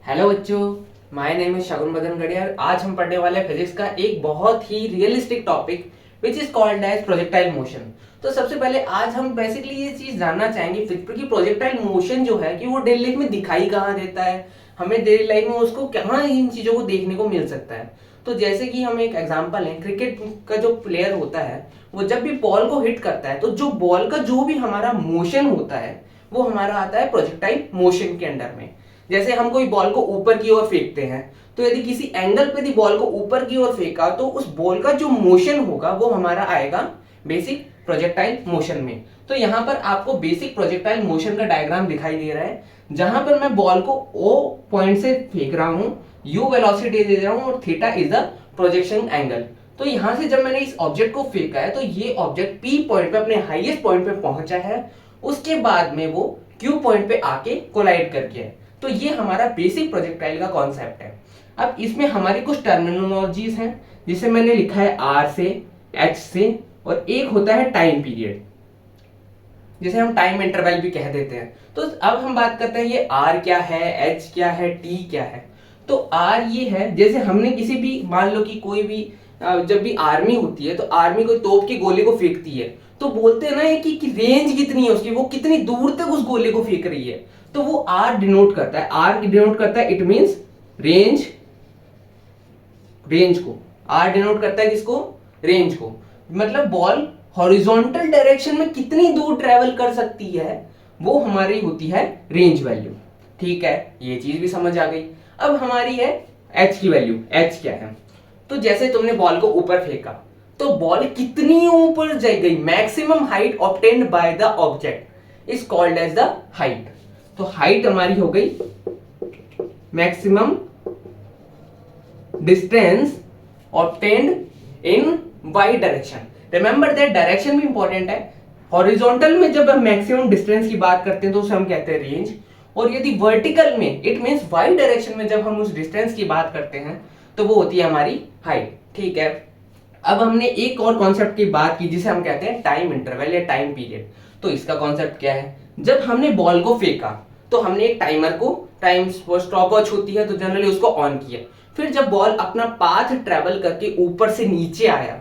Hello बच्चों, my name is Shagun Madan Gadiyar. आज हम पढ़ने वाले हैं फिजिक्स का एक बहुत ही realistic topic which is called as projectile motion. तो सबसे पहले आज हम बेसिकली ये चीज जानना चाहेंगे कि प्रोजेक्टाइल मोशन जो है कि वो डेली लाइफ में दिखाई कहाँ देता है, हमें डेली लाइफ में उसको कहाँ इन चीजों को देखने को मिल सकता है। तो जैसे कि हम एक एग्जांपल लें, क्रिकेट का जो प्लेयर होता है वो जब भी बॉल को हिट करता है तो जो बॉल का जो भी हमारा मोशन होता है वो हमारा आता है प्रोजेक्टाइल मोशन के अंडर में। जैसे हम कोई बॉल को ऊपर की ओर फेंकते हैं तो यदि किसी एंगल पे यदि बॉल को ऊपर की ओर फेंका तो उस बॉल का जो मोशन होगा वो हमारा आएगा बेसिक प्रोजेक्टाइल मोशन में। तो यहाँ पर आपको बेसिक प्रोजेक्टाइल मोशन का डायग्राम दिखाई दे रहा है, जहां पर मैं बॉल को O पॉइंट से फेंक रहा हूं, U वेलोसिटी दे रहा हूं और theta is the projection angle. तो यहां से जब मैंने इस ऑब्जेक्ट को फेंका है तो ये ऑब्जेक्ट P पॉइंट पे अपने हाईएस्ट पॉइंट पे पहुंचा है, उसके बाद में वो Q पॉइंट पे आके कोलाइड करके है। तो ये हमारा बेसिक प्रोजेक्टाइल का कॉन्सेप्ट है। अब इसमें हमारी कुछ टर्मिनोलॉजीज हैं जिसे मैंने लिखा है R से, H से, और एक होता है टाइम पीरियड जिसे हम टाइम इंटरवल भी कह देते हैं। तो अब हम बात करते हैं ये R क्या है, H क्या है, T क्या है। तो R ये है, जैसे हमने किसी भी, मान लो कि कोई भी जब भी आर्मी होती है तो आर्मी कोई तोप की गोली को फेंकती है तो बोलते हैं ना कि रेंज कितनी है उसकी, वो कितनी दूर तक उस गोली को फेंक रही है। तो वो आर डिनोट करता है, आर डिनोट करता है, इट मींस रेंज। रेंज को आर डिनोट करता है, किसको? रेंज को। मतलब बॉल हॉरिजॉन्टल डायरेक्शन में कितनी दूर ट्रेवल कर सकती है वो हमारी होती है रेंज वैल्यू। ठीक है, ये चीज भी समझ आ गई। अब हमारी है एच की वैल्यू। एच क्या है? तो जैसे तुमने बॉल को ऊपर फेंका तो बॉल कितनी ऊपर गई, maximum height obtained by the object is called as the height. तो हाइट हमारी हो गई maximum distance obtained in y direction. Remember that direction भी इंपॉर्टेंट है। हॉरिजॉन्टल में जब हम मैक्सिमम डिस्टेंस की बात करते हैं तो उसे हम कहते हैं रेंज, और यदि वर्टिकल में इट मींस वाई डायरेक्शन में जब हम उस डिस्टेंस की बात करते हैं तो वो होती है हमारी हाइट। ठीक है, अब हमने एक और कॉन्सेप्ट की बात की जिसे हम कहते हैं टाइम इंटरवल या टाइम पीरियड। तो इसका कॉन्सेप्ट क्या है? जब हमने बॉल को फेंका तो हमने एक टाइमर को, टाइम स्टॉप वॉच होती है तो जनरली उसको ऑन किया। फिर जब बॉल अपना पाथ ट्रेवल करके ऊपर से नीचे आया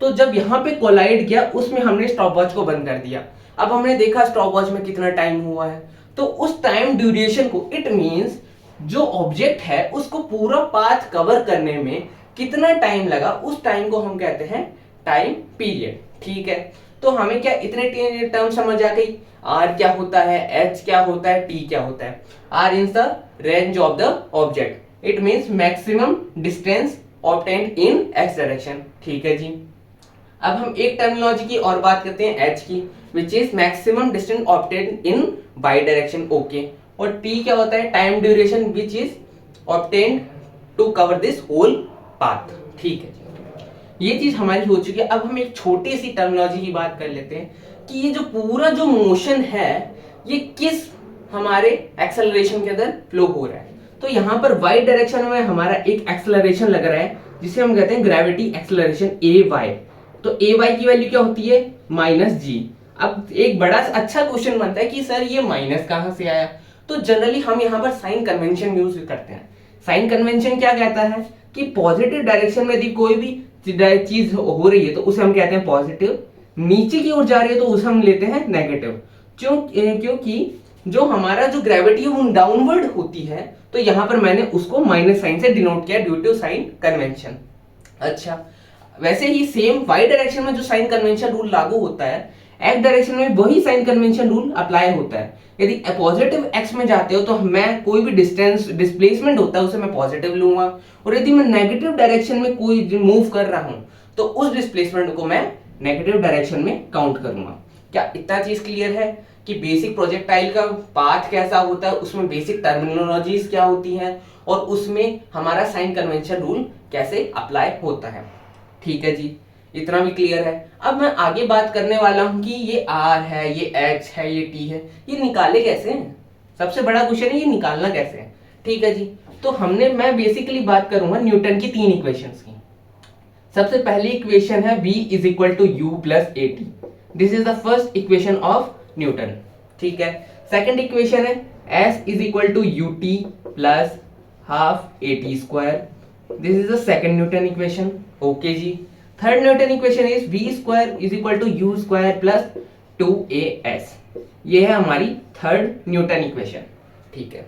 तो जब यहां पे कोलाइड किया उसमें हमने स्टॉप वॉच को बंद कर दिया। अब हमने देखा स्टॉप वॉच में कितना टाइम हुआ है, तो उस टाइम ड्यूरेशन को, इट मींस जो ऑब्जेक्ट है उसको पूरा पाथ कवर करने में कितना टाइम लगा, उस टाइम को हम कहते हैं टाइम पीरियड। ठीक है, तो हमें क्या इतने टर्म समझ आ गई? आर क्या होता है, एच क्या होता है, टी क्या होता है। R is the range of the object, it means maximum distance obtained in x direction. ठीक है जी। अब हम एक टर्मिनोलॉजी की और बात करते हैं एच की, which is maximum distance obtained in y direction. Okay, और टी क्या होता है? Time duration which is obtained to cover this whole path. ठीक है, ये चीज हमारी हो चुकी है। अब हम एक छोटी सी टर्मिनोलॉजी की बात कर लेते हैं कि ये जो पूरा जो मोशन है ये किस हमारे एक्सेलरेशन के अंदर फ्लो हो रहा है। तो यहाँ पर वाई डायरेक्शन में हमारा एक एक्सेलरेशन लग रहा है जिसे हम कहते हैं ग्रेविटी एक्सेलरेशन ए वाई। तो ए वाई की वैल्यू क्या होती है? माइनस जी। अब एक बड़ा अच्छा क्वेश्चन बनता है कि सर ये माइनस कहां से आया? तो जनरली हम यहाँ पर साइन कन्वेंशन यूज करते हैं। साइन कन्वेंशन क्या कहता है कि पॉजिटिव डायरेक्शन में यदि कोई भी चीज हो रही है तो उसे हम कहते हैं पॉजिटिव, नीचे की ओर जा रही है तो उसे हम लेते हैं नेगेटिव। क्योंकि जो हमारा जो ग्रेविटी है वो डाउनवर्ड होती है, तो यहां पर मैंने उसको माइनस साइन से डिनोट किया ड्यू टू साइन कन्वेंशन। अच्छा, वैसे ही सेम वाई डायरेक्शन में जो साइन कन्वेंशन रूल लागू होता है, एक्स डायरेक्शन में वही साइन कन्वेंशन रूल अप्लाई होता है। यदि पॉजिटिव एक्स में जाते हो तो मैं कोई भी डिस्टेंस डिस्प्लेसमेंट होता है उसे मैं पॉजिटिव लूंगा, और यदि मैं नेगेटिव डायरेक्शन में कोई मूव कर रहा हूं तो उस डिस्प्लेसमेंट को मैं नेगेटिव डायरेक्शन में काउंट करूंगा। क्या इतना चीज क्लियर है कि बेसिक प्रोजेक्टाइल का पाथ कैसा होता है, उसमें बेसिक टर्मिनोलॉजीज क्या होती हैं, और उसमें हमारा साइन कन्वेंशन रूल कैसे अप्लाई होता है। ठीक है जी, इतना भी क्लियर है। अब मैं आगे बात करने वाला हूं कि ये आर है, ये एच है, ये टी है, ये निकाले कैसे हैं? सबसे बड़ा क्वेश्चन है ये निकालना कैसे है। ठीक है जी, तो मैं बेसिकली बात करूंगा न्यूटन की तीन इक्वेशंस की। सबसे पहली इक्वेशन है v is equal to u plus a t. This is the first equation of Newton. ठीक है, सेकंड इक्वेशन है s is equal to u t plus half a t square, this is the second Newton equation. Okay जी। Third Newton equation is v square is equal to u square plus 2as, ये है हमारी third Newton equation. ठीक है,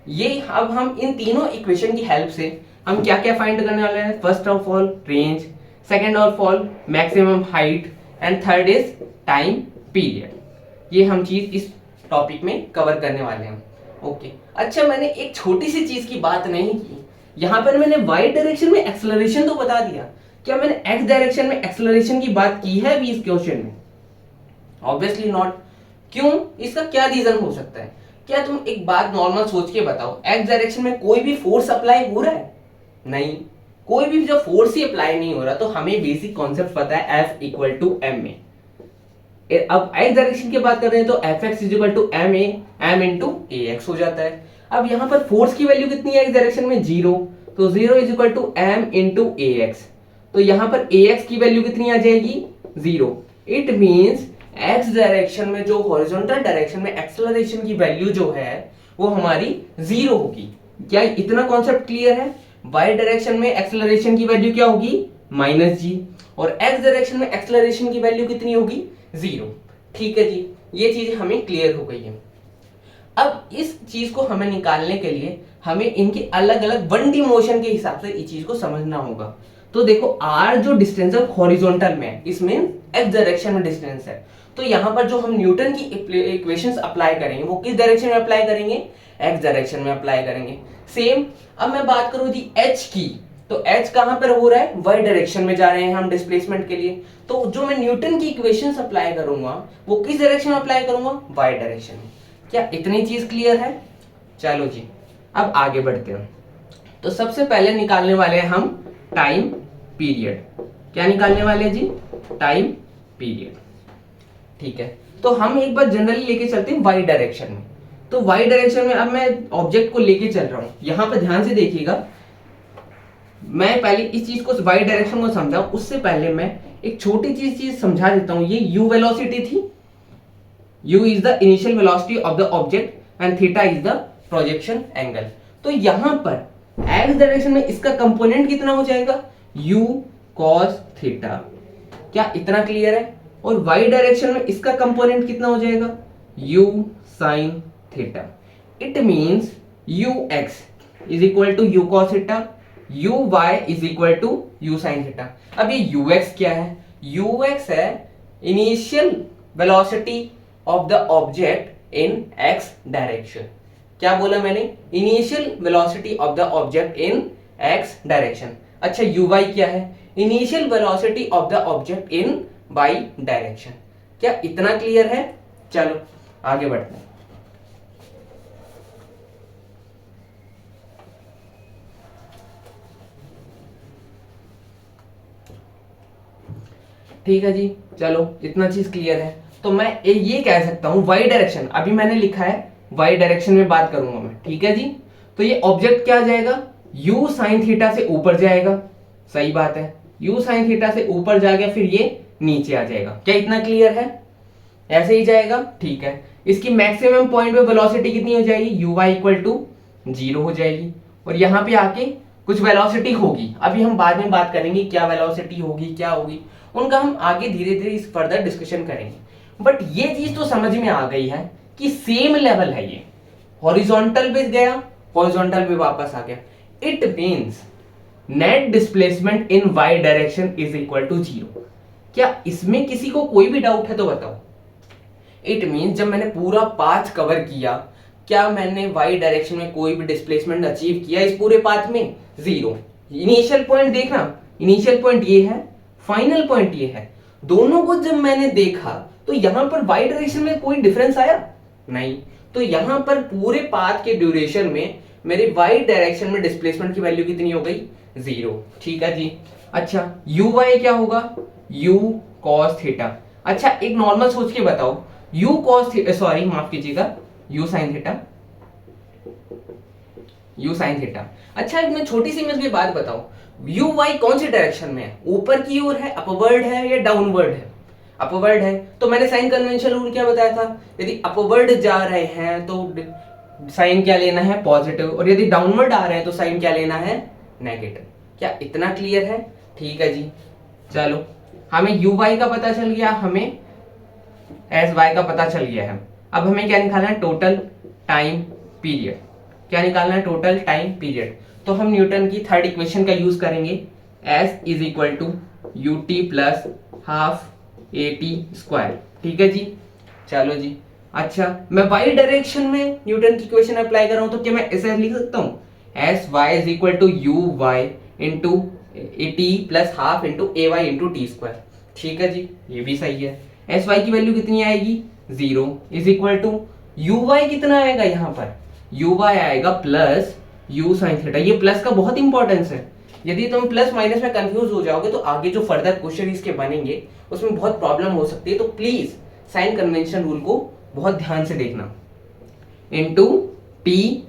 ये अब हम इन तीनों इक्वेशन की हेल्प से हम क्या क्या फाइंड करने वाले हैं? First of all range, second of all maximum height, and third is time period. ये हम चीज इस टॉपिक में कवर करने वाले हैं। ओके, अच्छा मैंने एक छोटी सी चीज की बात नहीं की, यहाँ पर मैंने y डायरेक्शन में एक्सेलरेशन तो बता दिया, क्या मैंने x डायरेक्शन में एक्सेलरेशन की बात की है अभी इस क्वेश्चन में? Obviously not. क्यों? इसका क्या रीजन हो सकता है? क्या तुम एक बात नॉर्मल सोच के बताओ, x डायरेक्शन में कोई भी फोर्स अप्लाई हो रहा है? नहीं, कोई भी जो फोर्स ही अप्लाई नहीं हो रहा, तो हमें बेसिक कॉन्सेप्ट पता है F इक्वल टू m में। अब x डायरेक्शन की बात कर रहे हैं तो Fx is equal to m into ax हो जाता है। अब यहाँ पर फोर्स की वैल्यू कितनी है x डायरेक्शन में? 0, तो 0 is equal to m into ax, तो यहाँ पर ax की वैल्यू कितनी आ जाएगी? 0। इट मीन्स x डायरेक्शन में जो हॉरिजॉन्टल डायरेक्शन में एक्सेलरेशन की वैल्यू जो है वो हमारी 0 होगी। क्या इतना कॉन्सेप्ट क्लियर है? y डायरेक्शन में एक्सेलरेशन की वैल्यू क्या होगी? -g, और x डायरेक्शन में एक्सेलरेशन की वैल्यू कितनी होगी? 0। ठीक है जी, ये चीज हमें क्लियर हो गई है। अब इस चीज को हमें निकालने के लिए हमें इनके अलग अलग 1D मोशन के हिसाब से इस चीज को समझना होगा। तो देखो r जो डिस्टेंस है हॉरिजॉन्टल में है, इसमें x डायरेक्शन में डिस्टेंस है, तो यहाँ पर जो हम न्यूटन की इक्वेशंस अप्लाई करेंगे वो किस डायरेक्शन में अप्लाई करेंगे? x डायरेक्शन में अप्लाई करेंगे। सेम अब मैं बात करूं दी h की, तो h कहां पर हो रहा है? y डायरेक्शन में जा रहे हैं हम डिस्प्लेसमेंट के लिए, तो जो मैं न्यूटन की इक्वेशंस अप्लाई करूंगा वो किस डायरेक्शन में अप्लाई करूंगा? y डायरेक्शन में। क्या इतनी चीज क्लियर है? चलो जी, अब आगे बढ़ते हैं। तो सबसे पहले निकालने वाले हैं हम टाइम पीरियड। क्या निकालने वाले हैं जी? Time period. ठीक है, तो हम एक बार जनरली लेके चलते हैं y डायरेक्शन में। तो y डायरेक्शन में अब मैं ऑब्जेक्ट को लेके चल रहा हूं, यहां पर ध्यान से देखिएगा। मैं पहले इस चीज को y डायरेक्शन को समझाऊं उससे पहले मैं एक छोटी चीज समझा देता हूं। ये u वेलोसिटी थी, u is the initial velocity of the object and theta is the projection angle. तो यहां पर x डायरेक्शन में इसका कंपोनेंट कितना हो जाएगा? u cos theta. क्या इतना क्लियर है? और y डायरेक्शन में इसका कंपोनेंट कितना हो जाएगा? u sin theta. It means ux is equal to u cos theta, uy is equal to u sin theta. अब ये ux क्या है? ux है initial velocity of the object in x direction. क्या बोला मैंने? Initial velocity of the object in x direction. अच्छा, uy क्या है? Initial velocity of the object in y direction. क्या इतना क्लियर है? चलो आगे बढ़ते हैं। ठीक है जी, चलो इतना चीज क्लियर है। तो मैं ये कह सकता हूं y डायरेक्शन, अभी मैंने लिखा है y डायरेक्शन में बात करूंगा मैं। ठीक है जी, तो ये ऑब्जेक्ट क्या आ जाएगा? u sin थीटा से ऊपर जाएगा। सही बात है, u sin थीटा से ऊपर जाएगा, फिर ये नीचे आ जाएगा। क्या इतना क्लियर है? ऐसे ही जाएगा। ठीक है, इसकी मैक्सिमम पॉइंट पे वेलोसिटी कितनी हो जाएगी? uy इक्वल टू 0 हो जाएगी, और यहाँ पे आके कुछ वेलोसिटी होगी। अभी हम बाद में बात करेंगे क्या वेलोसिटी होगी, क्या होगी, उनका हम आगे धीरे धीरे इस फर्दर डिस्कशन करेंगे। बट ये चीज तो समझ में आ गई है कि सेम लेवल है ये, हॉरिजॉन्टल पे गया, हॉरिजॉन्टल पे वापस आ गया। It means net displacement in y direction is equal to 0। क्या इसमें किसी को कोई भी डाउट है तो बताओ। इट मींस जब मैंने पूरा पाथ कवर किया, क्या मैंने y डायरेक्शन में कोई भी डिस्प्लेसमेंट अचीव किया इस पूरे पाथ में? 0। इनिशियल पॉइंट देखना, इनिशियल पॉइंट ये है, फाइनल पॉइंट ये है। दोनों को जब मैंने देखा तो यहां पर y डायरेक्शन में कोई डिफरेंस आया? नहीं। तो यहां पर पूरे पाथ के ड्यूरेशन में मेरे y डायरेक्शन में डिस्प्लेसमेंट की वैल्यू कितनी हो गई? 0। ठीक है जी। अच्छा, uy क्या होगा? u cos theta. अच्छा, एक नॉर्मल सोच के बताओ, u cos सॉरी माफ कीजिएगा, u sin theta, u sin theta. अच्छा, एक मैं छोटी सी मुझे बात बताओ, uy कौन सी डायरेक्शन में है? ऊपर की ओर है, अपवर्ड है या डाउनवर्ड है? अपवर्ड है। तो मैंने साइन कन्वेंशन रूल क्या बताया था? यदि अपवर्ड जा रहे हैं तो साइन क्या लेना है, पॉजिटिव, और यदि डाउनवर्ड आ रहे हैं तो साइन क्या लेना है, नेगेटिव। क्या इतना क्लियर है? ठीक है जी। चलो हमें यू वाई का पता चल गया, हमें एस वाई का पता चल गया है। अब हमें क्या निकालना है, टोटल टाइम पीरियड। क्या निकालना है, टोटल टाइम पीरियड। तो हम न्यूटन की थर्ड इक्वेशन का यूज करेंगे, s is equal to u t plus half a t square. ठीक है जी। चलो जी। अच्छा मैं वाई डायरेक्शन में न्यूटन की इक्वेशन अप्लाई कर रहा हूं, तो क्या मैं ऐसे लिख सकता हूं, s y is equal to u y into a t plus half into a y into t square. ठीक है जी, ये भी सही है। एस वाई की वैल्यू कितनी आएगी, 0 is equal to u y कितना आएगा, यहां पर यू वाई आएगा प्लस यू साइन थीटा। ये प्लस का बहुत इंपॉर्टेंस है, यदि तुम प्लस माइनस में कंफ्यूज हो जाओगे तो आगे जो फर्दर क्वेश्चन इसके बनेंगे उसमें बहुत प्रॉब्लम हो सकती है। तो प्लीज साइन कन्वेंशन रूल को बहुत ध्यान से देखना। Into T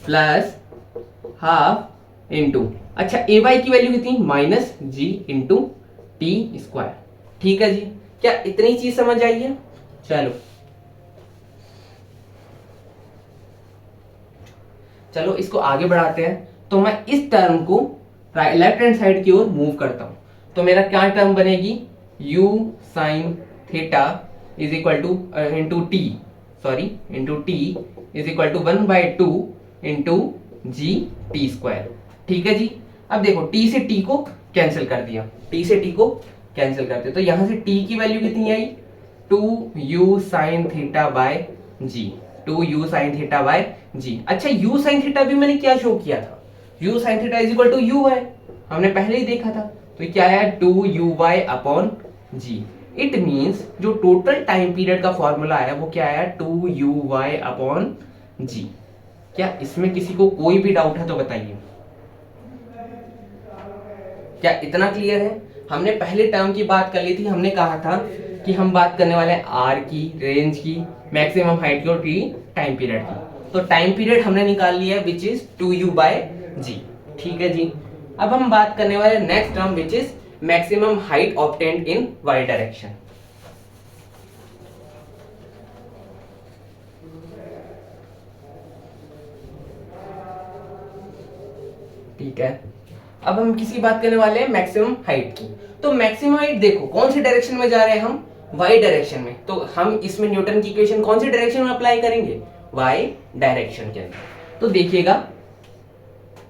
plus half into, अच्छा ए वाई की वैल्यू कितनी, माइनस जी इंटू टी स्क्वायर। ठीक है जी। क्या इतनी चीज समझ आई है? चलो चलो इसको आगे बढ़ाते हैं। तो मैं इस टर्म को लेफ्ट हैंड साइड की ओर मूव करता हूं, तो मेरा क्या टर्म बनेगी, u sine theta is equal to into t, sorry into t is equal to 1/2 into g t square. ठीक है जी। अब देखो t से t को कैंसिल कर दिया, t से t को कैंसिल करते तो यहां से t की वैल्यू कितनी आई, 2u sine theta by g, 2u sine theta by g. अच्छा u साइन थीटा भी मैंने क्या शो किया था, u sine theta is equal to u y, हमने पहले ही देखा था। तो ये क्या है, 2u upon g. It means जो टोटल टाइम पीरियड का फॉर्मूला है वो क्या है, 2u अपॉन जी। क्या इसमें किसी को कोई भी डाउट है तो बताइए। क्या इतना क्लियर है? हमने पहले टर्म की बात कर ली थी, हमने कहा था कि हम बात करने वाले हैं आर की, रेंज की, मैक्सिमम हाइट की और टी टाइम पीरियड की। तो टाइम पीरियड हमने निकाल लिया विच इज 2u बाय जी। ठीक है जी। अब हम बात करने वाले next term which is maximum height obtained in y direction. ठीक है। अब हम किसकी बात करने वाले हैं, मैक्सिमम हाइट की। तो मैक्सिमम हाइट देखो कौन सी डायरेक्शन में जा रहे हैं हम, वाई डायरेक्शन में। तो हम इसमें न्यूटन की इक्वेशन कौन सी डायरेक्शन में अप्लाई करेंगे, वाई डायरेक्शन के अंदर। तो देखिएगा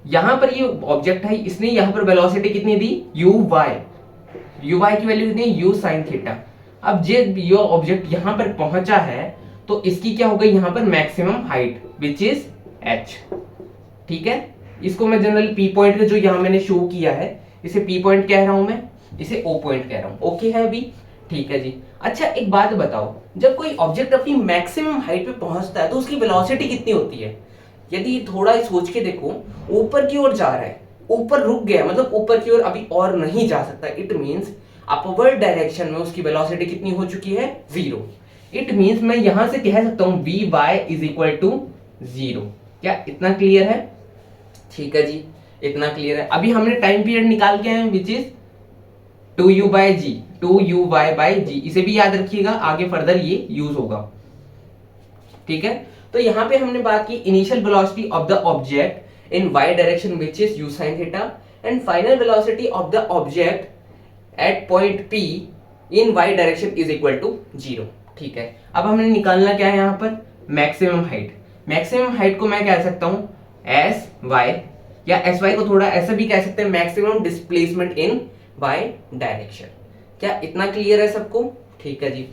यहां पर ये ऑब्जेक्ट है, इसने यहां पर वेलोसिटी कितनी दी, यू वाई की वैल्यू कितनी, यू साइन थीटा। अब ये ऑब्जेक्ट यहां पर पहुंचा है तो इसकी क्या हो गई यहां पर maximum height which is H. ठीक है। इसको मैं जनरली पी पॉइंट जो यहां मैंने शो किया है इसे पी पॉइंट कह रहा हूं, मैं इसे ओ पॉइंट कह रहा हूं। ओके है अभी? ठीक है जी। अच्छा एक बात बताओ, जब कोई ऑब्जेक्ट अपनी मैक्सिमम हाइट पे पहुंचता है तो उसकी वेलोसिटी कितनी होती है? यदि थोड़ा सोच के देखो, ऊपर की ओर जा रहा है, ऊपर रुक गया मतलब ऊपर की ओर अभी और नहीं जा सकता, इट मींस अपवर्ड डायरेक्शन में उसकी वेलोसिटी कितनी हो चुकी है, 0। इट मींस मैं यहां से कह सकता हूं v y is equal to 0। क्या इतना क्लियर है? ठीक है जी, इतना क्लियर है। अभी हमने टाइम पीरियड निकाल के हैं which is 2u by g, 2u by g. इसे भी याद रखिएगा, आगे फर्दर ये यूज होगा। ठीक है। तो यहां पे हमने बात की initial velocity of the object in y direction which is u sin theta and final velocity of the object at point P in y direction is equal to 0। ठीक है। अब हमने निकालना क्या है यहां पर, मैक्सिमम हाइट। मैक्सिमम हाइट को मैं कह सकता हूं एस वाई, या एस वाई को थोड़ा ऐसा भी कह सकते हैं maximum displacement in y direction. क्या इतना क्लियर है सबको? ठीक है जी।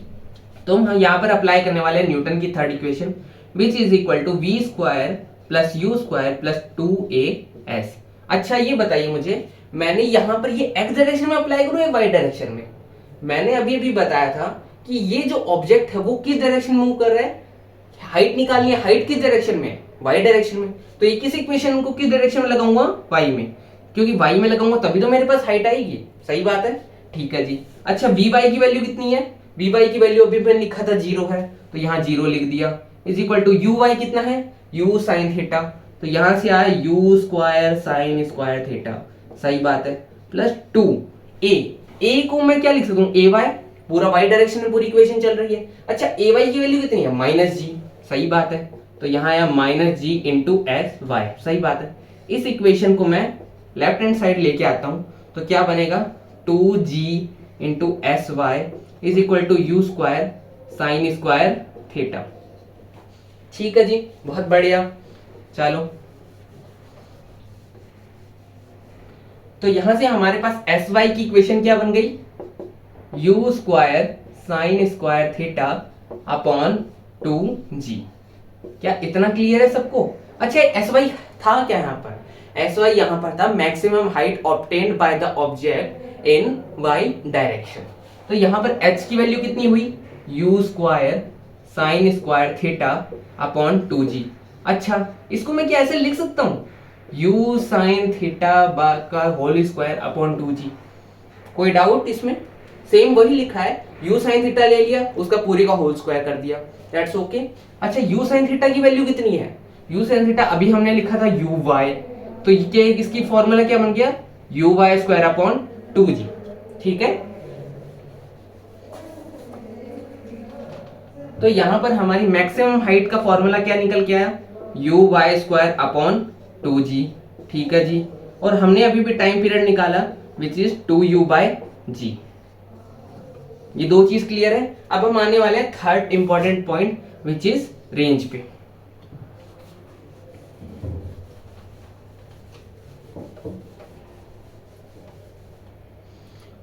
तो हम यहाँ पर अप्लाई करने वाले हैं न्यूटन की third equation which is equal to v square plus u square plus 2as। अच्छा ये बताइए मुझे, मैंने यहाँ पर ये एक्स डायरेक्शन में अप्लाई करूँ या वाई डायरेक्शन में? मैंने अभी भी बताया था कि ये जो ऑब्जेक्ट है वो किस डायरेक्शन मूव कर रहा है, हाइट निकालनी है, हाइट किस डायरेक्शन में, वाई डायरेक्शन में। तो ये किस इक्वेशन को किस डायरेक्शन में लगाऊंगा, वाई में, क्योंकि वाई में लगाऊंगा तभी तो मेरे पास हाइट आएगी। सही बात है। ठीक है जी। अच्छा वी वाई की वैल्यू कितनी है, वी वाई की वैल्यू अभी मैंने लिखा था 0 है, तो यहाँ 0 लिख दिया, is equal to u y कितना है, यू साइन थीटा। तो यहां से आया u square sine square theta, सही बात है, प्लस 2a को मैं क्या लिख सकता हूँ, ए वाई, पूरा वाई डायरेक्शन में पूरी इक्वेशन चल रही है। अच्छा ए वाई की वैल्यू कितनी है, माइनस जी, सही बात है। तो यहाँ आया माइनस जी इंटू एस वाई, सही बात है। इस इक्वेशन को मैं लेफ्ट हैंड साइड लेके आता हूं तो क्या बनेगा, 2g into s y is equal to u square sine square theta. ठीक है जी, बहुत बढ़िया। चलो तो यहां से हमारे पास एस वाई की इक्वेशन क्या बन गई, you square sine square theta upon 2g। क्या इतना क्लियर है सबको? अच्छा एस वाई था क्या यहाँ पर, एस वाई यहाँ पर था maximum height obtained by the object in y direction. तो यहाँ पर h की वैल्यू कितनी हुई, u square sine square theta upon 2g। अच्छा इसको मैं क्या ऐसे लिख सकता हूँ, u साइन थीटा का होल स्क्वायर अपॉन 2g। कोई डाउट इसमें? सेम वही लिखा है, u साइन थीटा ले लिया, उसका पूरे का होल स्क्वायर कर दिया, दैट्स ओके। अच्छा u साइन थीटा की वैल्यू कितनी है, u साइन थीटा अभी हमने लिखा था uy, तो ये इसकी फॉर्मूला क्या बन गया, uy स्क्वायर अपॉन 2g। ठीक है, तो यहां पर हमारी मैक्सिमम हाइट का फॉर्मूला क्या निकल के आया, uy स्क्वायर अपॉन 2g। ठीक है जी, और हमने अभी भी टाइम पीरियड निकाला विच इज 2u बाय g। ये दो चीज क्लियर है। अब हम आने वाले हैं third important point which is range पे।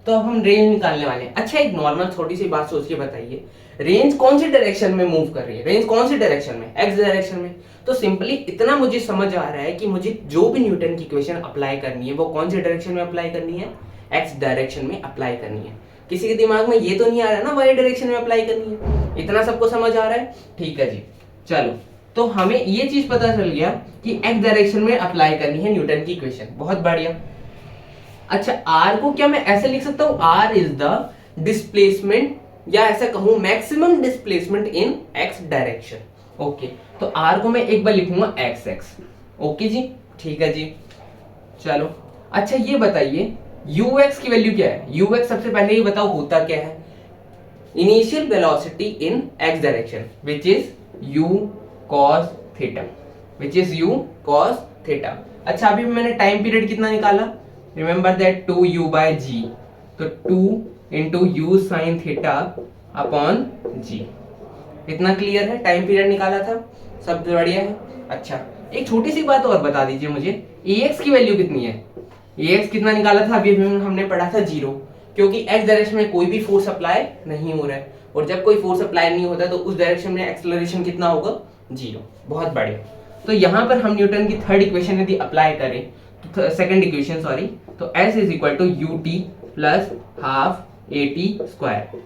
तो अब हम रेंज निकालने वाले हैं। अच्छा एक नॉर्मल छोटी सी बात सोच के बताइए, रेंज कौन सी डायरेक्शन में मूव कर रही है, रेंज कौन सी डायरेक्शन में, एक्स डायरेक्शन में। तो सिंपली इतना मुझे समझ आ रहा है कि मुझे जो भी न्यूटन की इक्वेशन अप्लाई करनी है वो कौन सी डायरेक्शन में अप्लाई करनी है, एक्स डायरेक्शन में अप्लाई करनी है। किसी के दिमाग में ये तो नहीं आ रहा है ना वाई डायरेक्शन में अप्लाई करनी है, इतना सबको समझ आ रहा है। ठीक है जी, चलो तो हमें ये चीज पता चल गया कि एक्स डायरेक्शन में अप्लाई करनी है न्यूटन की इक्वेशन, बहुत बढ़िया। अच्छा आर को क्या मैं ऐसे लिख सकता हूं, आर इज द डिस्प्लेसमेंट, या ऐसा कहूं मैक्सिमम डिस्प्लेसमेंट इन एक्स डायरेक्शन। ओके, तो आर को मैं एक बार लिखूंगा एक्स एक्स। ओके जी, ठीक है जी, चलो। अच्छा ये बताइए ux की वैल्यू क्या है, ux सबसे पहले ये बताओ होता क्या है, initial velocity in x direction which is u cos theta, which is u cos theta. अच्छा अभी मैंने टाइम पीरियड कितना निकाला, remember that 2u bye g, तो 2 into u sine theta upon g। इतना क्लियर है, टाइम पीरियड निकाला था, सब बढ़िया है। अच्छा एक छोटी सी बात और बता दीजिए मुझे, ax की वैल्यू कितनी है, ax कितना निकाला था अभी हमने पढ़ा था 0, क्योंकि x डायरेक्शन में कोई भी फोर्स अप्लाई नहीं हो रहा है, और जब कोई फोर्स अप्लाई नहीं होता तो उस डायरेक्शन में एक्सेलरेशन कितना होगा, 0। बहुत बढ़िया। तो यहाँ पर हम न्यूटन की थर्ड इक्वेशन यदि अप्लाई करें, तो सेकंड इक्वेशन सॉरी, तो s is equal to ut plus half at square.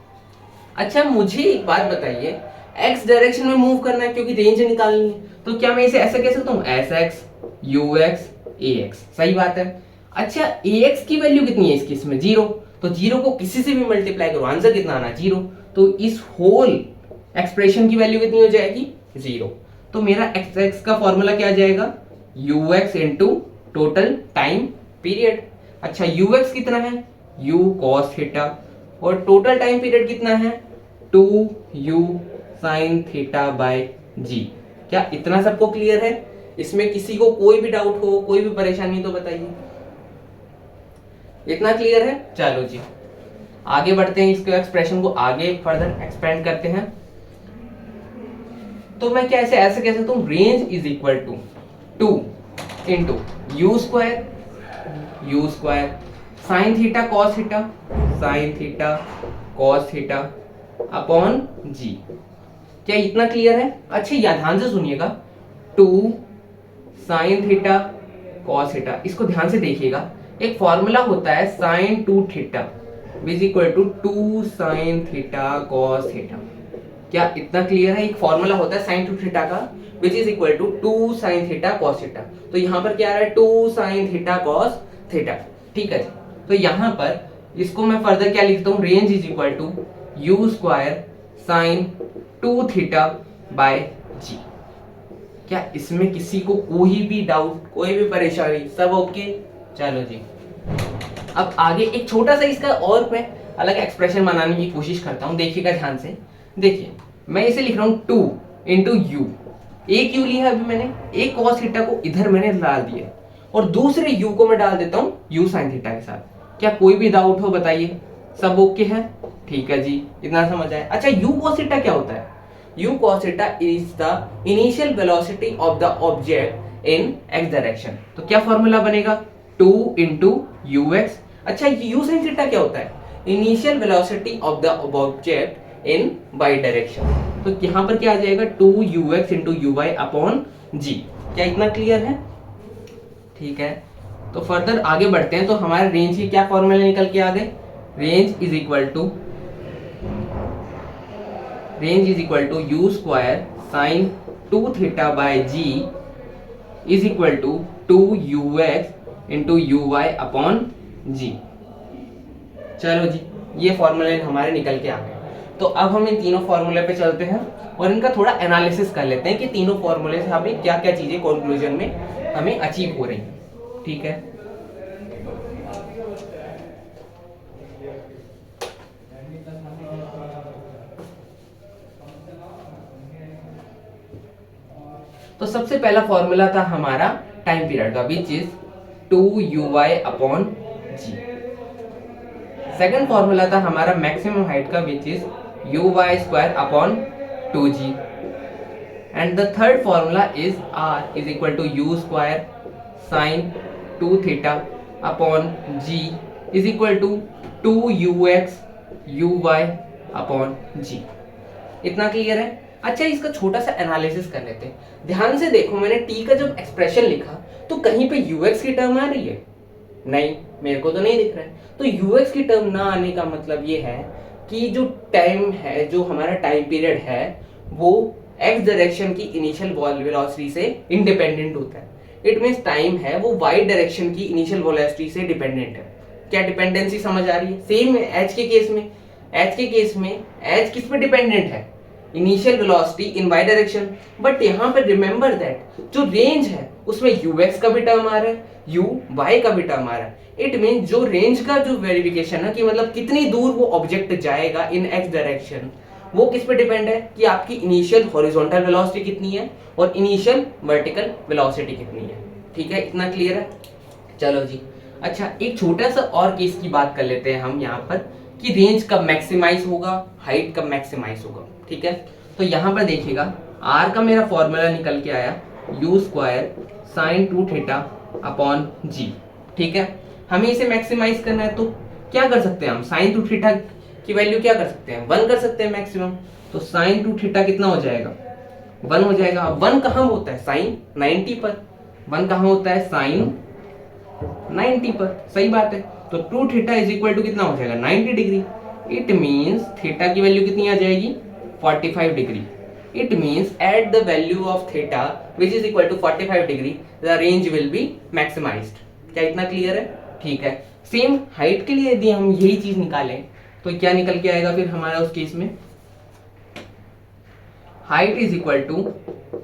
अच्छा मुझे एक बात बताइए, x डायरेक्शन में मूव करना है क्योंकि रेंज निकालनी है, तो क्या मैं इसे ऐसे कह सकता हूँ sx ux ax, सही बात है। अच्छा ax की वैल्यू कितनी है इसकी, इसमें 0, तो 0 को किसी से भी मल्टीप्लाई करो, आंसर कितना आना, 0। तो इस होल एक्सप्रेशन की वैल्यू कितनी हो जाएगी, 0। तो मेरा x का फॉर्मूला क्या आ जाएगा, ux into total time period. अच्छा ux कितना है, u cos थीटा, और टोटल टाइम पीरियड कितना है, 2u sine theta by g। क्या इतना सबको क्लियर है? इसमें किसी को कोई भी डाउट हो, कोई भी परेशानी तो बताइए। इतना क्लियर है? चलो जी आगे बढ़ते हैं, इसके एक्सप्रेशन को आगे फर्दर एक्सपेंड करते हैं। तो मैं क्या ऐसे कह सकता हूं, range is equal to 2 into u square sine theta cos theta, sine theta cos theta upon g. क्या इतना क्लियर है? अच्छा या ध्यान से सुनिएगा, 2 साइन थीटा कॉस थीटा, इसको ध्यान से देखिएगा, एक फॉर्मूला होता है sine 2 theta is equal to 2 sine theta cos theta. क्या इतना क्लियर है? एक फॉर्मूला होता है साइन 2 थीटा का which is equal to 2 sine theta cos theta. तो यहाँ पर क्या आ रहा है, 2 साइन थीटा कॉस थीटा। ठीक है, तो यहाँ पर इसको मैं फर्दर क्या लिखता हूँ, range is equal to u square sine 2 theta by g. क्या इसमें किसी को कोई भी डाउट, कोई भी परेशानी, सब ओके? चलो जी अब आगे एक छोटा सा इसका और मैं अलग एक्सप्रेशन बनाने की कोशिश करता हूं, देखिएगा ध्यान से। देखिए मैं इसे लिख रहा हूं 2 इंटू यू, एक u लिया अभी मैंने, एक cos थीटा को इधर मैंने डाल दिया और दूसरे u को मैं डाल देता हूँ u sin थीटा के साथ। क्या कोई भी डाउट हो बताइए? सब ओके है? ठीक है जी, इतना समझ आया। अच्छा, u cos थीटा क्या होता है? u cos theta is the initial velocity of the object in x direction. तो क्या फॉर्मूला बनेगा? 2 इंटू ux। अच्छा, u sin थीटा क्या होता है? Initial velocity of the object in y direction. तो यहाँ पर क्या आ जाएगा? 2ux into uy upon g। क्या इतना क्लियर है? ठीक है, तो फर्दर आगे बढ़ते हैं। तो हमारे रेंज की क्या फॉर्मूला निकल के आ गए? Range is equal to u square sine 2 theta by g is equal to 2ux into uy upon g। चलो जी, ये फॉर्मूले हमारे निकल के आ गए। तो अब हम इन तीनों फॉर्मूले पे चलते हैं और इनका थोड़ा एनालिसिस कर लेते हैं कि तीनों फॉर्मूले से हमें क्या क्या चीजें कंक्लूजन में हमें अचीव हो रही हैं। ठीक है, तो सबसे पहला फॉर्मूला था हमारा टाइम पीरियड का, which is 2uy upon g। Second formula था हमारा मैक्सिमम हाइट का, which is uy square upon 2g। And the third formula is r is equal to u square sine 2 theta upon g is equal to 2ux uy upon g। इतना clear है? अच्छा, इसका छोटा सा analysis कर लेते हैं। ध्यान से देखो, मैंने t का जब एक्सप्रेशन लिखा तो कहीं पे ux की टर्म आ रही है? नहीं, मेरे को तो नहीं दिख रहा है। तो ux की टर्म ना आने का मतलब ये है कि जो टाइम है, जो हमारा टाइम पीरियड है, वो x डायरेक्शन की इनिशियल वेलोसिटी से इंडिपेंडेंट होता है। इट मींस टाइम है वो y डायरेक्शन की इनिशियल वेलोसिटी से डिपेंडेंट है। क्या डिपेंडेंसी समझ आ रही है? सेम h के केस में, h किस पे डिपेंडेंट है? Initial velocity in y direction. But यहाँ पर रिमेंबर दैट जो रेंज है उसमें ux का भी टर्म आ रहा है, uy का भी टर्म आ रहा है। इट मीन जो रेंज का जो वेरिफिकेशन है कि मतलब कितनी दूर वो ऑब्जेक्ट जाएगा इन x डायरेक्शन, वो किस पे डिपेंड है? कि आपकी इनिशियल हॉरिजॉन्टल वेलोसिटी कितनी है और इनिशियल वर्टिकल वेलोसिटी कितनी है। ठीक है, इतना क्लियर है? चलो जी। अच्छा, एक छोटा सा और केस की बात कर लेते हैं हम यहाँ पर कि रेंज कब मैक्सिमाइज होगा, हाइट कब मैक्सिमाइज होगा। ठीक है, तो यहाँ पर देखिएगा, r का मेरा फॉर्मूला निकल के आया u square sine 2 theta upon g। ठीक है, हमें इसे मैक्सिमाइज करना है तो क्या कर सकते हैं हम? साइन 2 थीटा की वैल्यू क्या कर सकते हैं? 1 कर सकते हैं मैक्सिमम। तो साइन 2 थीटा कितना हो जाएगा? 1 हो जाएगा। 1 कहाँ होता है? साइन 90 पर। 1 कहाँ होता है? साइन 90 पर। सही बात है। तो 2 थीटा इज इक्वल टू कितना हो जाएगा? 90 डिग्री। इट मीन्स थीटा की वैल्यू कितनी आ जाएगी? 45 degree. It means at the value of theta which is equal to 45 degree the range will be maximized. क्या इतना क्लियर है? ठीक है। सेम हाइट के लिए यदि हम यही चीज निकालें तो क्या निकल के आएगा फिर हमारा उस केस में? Height is equal to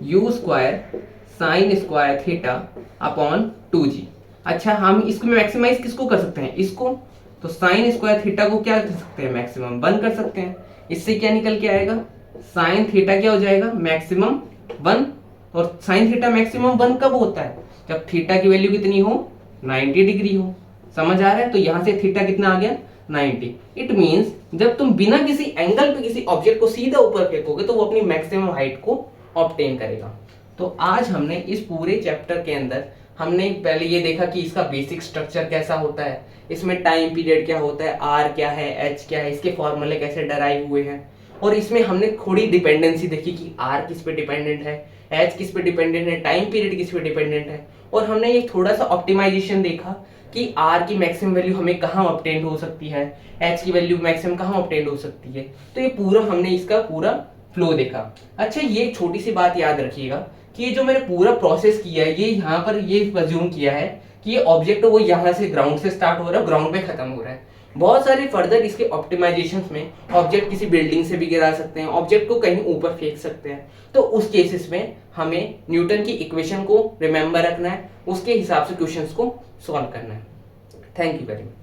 u square sine square theta upon 2g। अच्छा, हम इसको मैक्सिमाइज किसको कर सकते हैं? इसको। तो साइन स्क्वायर थीटा को क्या कर सकते हैं? मैक्सिमम 1 कर सकते हैं। इससे क्या निकल के आएगा? साइन थीटा क्या हो जाएगा? मैक्सिमम 1। और साइन थीटा मैक्सिमम 1 कब होता है? जब थीटा की वैल्यू कितनी हो? 90 डिग्री हो। समझ आ रहा है? तो यहां से थीटा कितना आ गया? 90। इट मीन्स जब तुम बिना किसी एंगल पे किसी ऑब्जेक्ट को सीधा ऊपर फेंकोगे तो वो अपनी मैक्सिमम हाइट को ऑब्टेन करेगा। तो आज हमने इस पूरे चैप्टर के अंदर हमने पहले ये देखा कि इसका बेसिक स्ट्रक्चर कैसा होता है, इसमें टाइम पीरियड क्या होता है, आर क्या है, एच क्या है, इसके फॉर्मूले कैसे डराइव हुए हैं, और इसमें हमने थोड़ी डिपेंडेंसी देखी कि आर किस पे डिपेंडेंट है, एच किस पे डिपेंडेंट है, टाइम पीरियड किस पे डिपेंडेंट है, और हमने ये थोड़ा सा ऑप्टिमाइजेशन देखा कि आर की मैक्सिमम वैल्यू हमें कहाँ ऑब्टेन हो सकती है, एच की वैल्यू मैक्सिमम कहाँ ऑब्टेन हो सकती है। तो ये पूरा हमने इसका पूरा फ्लो देखा। अच्छा, ये छोटी सी बात याद रखिएगा कि ये जो मैंने पूरा प्रोसेस किया है, ये यहाँ पर ये अज्यूम किया है कि ये ऑब्जेक्ट वो यहाँ से ग्राउंड से स्टार्ट हो रहा है, ग्राउंड पे खत्म हो रहा है। बहुत सारे फर्दर इसके ऑप्टिमाइजेशंस में ऑब्जेक्ट किसी बिल्डिंग से भी गिरा सकते हैं, ऑब्जेक्ट को कहीं ऊपर फेंक सकते हैं। तो उस केसेस में हमें न्यूटन की इक्वेशन को रिमेंबर रखना है, उसके हिसाब से क्वेश्चंस को सॉल्व करना है। Thank you very much.